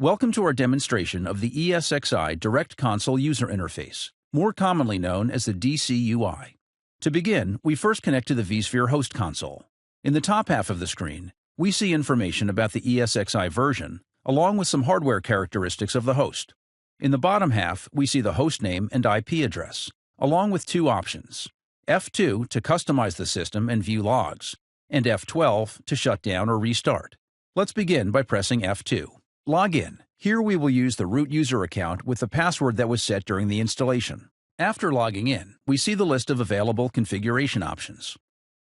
Welcome to our demonstration of the ESXi Direct Console User Interface, more commonly known as the DCUI. To begin, we first connect to the vSphere host console. In the top half of the screen, we see information about the ESXi version, along with some hardware characteristics of the host. In the bottom half, we see the host name and IP address, along with two options: F2 to customize the system and view logs, and F12 to shut down or restart. Let's begin by pressing F2. Log in. Here we will use the root user account with the password that was set during the installation. After logging in, we see the list of available configuration options.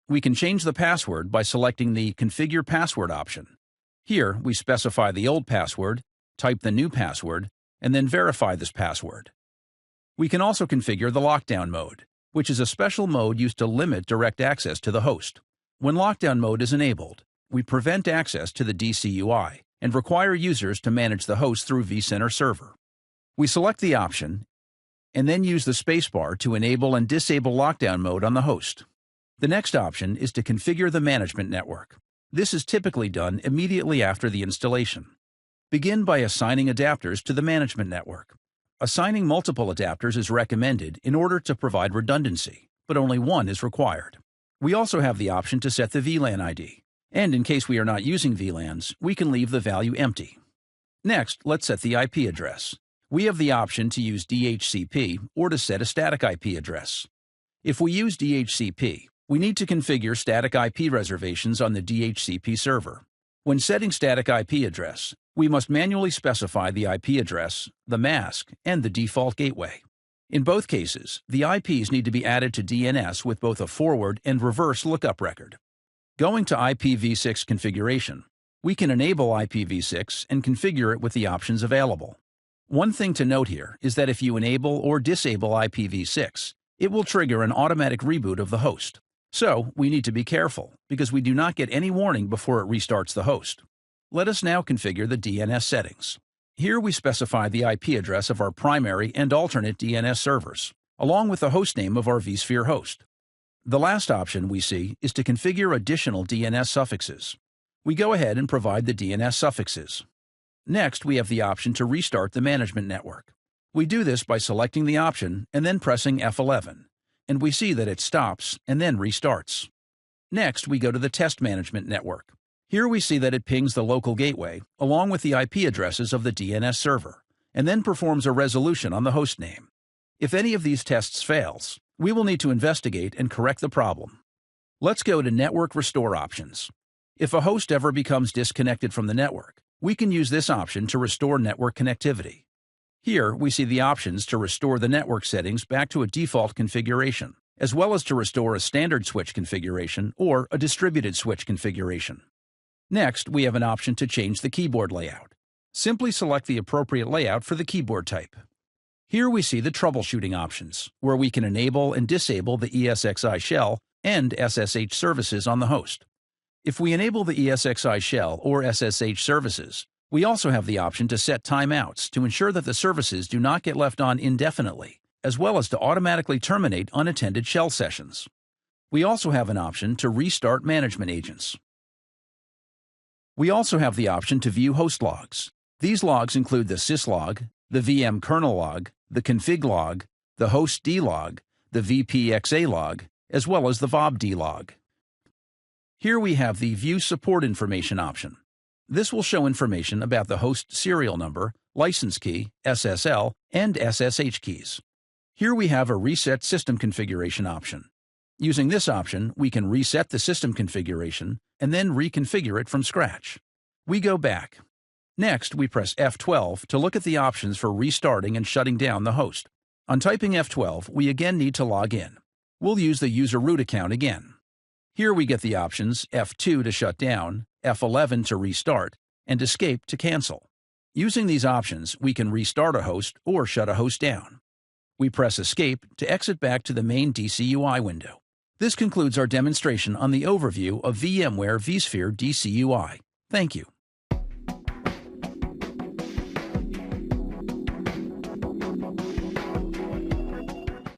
We can change the password by selecting the Configure Password option. Here, we specify the old password, type the new password, and then verify this password. We can also configure the lockdown mode, which is a special mode used to limit direct access to the host. When lockdown mode is enabled, we prevent access to the DCUI and require users to manage the host through vCenter server. We select the option and then use the spacebar to enable and disable lockdown mode on the host. The next option is to configure the management network. This is typically done immediately after the installation. Begin by assigning adapters to the management network. Assigning multiple adapters is recommended in order to provide redundancy, but only one is required. We also have the option to set the VLAN ID, and in case we are not using VLANs, we can leave the value empty. Next, let's set the IP address. We have the option to use DHCP or to set a static IP address. If we use DHCP, we need to configure static IP reservations on the DHCP server. When setting static IP address, we must manually specify the IP address, the mask, and the default gateway. In both cases, the IPs need to be added to DNS with both a forward and reverse lookup record. Going to IPv6 configuration, we can enable IPv6 and configure it with the options available. One thing to note here is that if you enable or disable IPv6, it will trigger an automatic reboot of the host. So, we need to be careful, because we do not get any warning before it restarts the host. Let us now configure the DNS settings. Here we specify the IP address of our primary and alternate DNS servers, along with the hostname of our vSphere host. The last option we see is to configure additional DNS suffixes. We go ahead and provide the DNS suffixes. Next, we have the option to restart the management network. We do this by selecting the option and then pressing F11, and we see that it stops and then restarts. Next, we go to the test management network. Here we see that it pings the local gateway along with the IP addresses of the DNS server, and then performs a resolution on the host name. If any of these tests fails, we will need to investigate and correct the problem. Let's go to Network Restore options. If a host ever becomes disconnected from the network, we can use this option to restore network connectivity. Here we see the options to restore the network settings back to a default configuration, as well as to restore a standard switch configuration or a distributed switch configuration. Next, we have an option to change the keyboard layout. Simply select the appropriate layout for the keyboard type. Here we see the troubleshooting options, where we can enable and disable the ESXi shell and SSH services on the host. If we enable the ESXi shell or SSH services, we also have the option to set timeouts to ensure that the services do not get left on indefinitely, as well as to automatically terminate unattended shell sessions. We also have an option to restart management agents. We also have the option to view host logs. These logs include the syslog, the VM kernel log, the config log, the hostd log, the vpxa log, as well as the vobd log. Here we have the View Support Information option. This will show information about the host serial number, license key, SSL, and SSH keys. Here we have a Reset System Configuration option. Using this option, we can reset the system configuration and then reconfigure it from scratch. We go back. Next, we press F12 to look at the options for restarting and shutting down the host. On typing F12, we again need to log in. We'll use the user root account again. Here we get the options F2 to shut down, F11 to restart, and Escape to cancel. Using these options, we can restart a host or shut a host down. We press Escape to exit back to the main DCUI window. This concludes our demonstration on the overview of VMware vSphere DCUI. Thank you.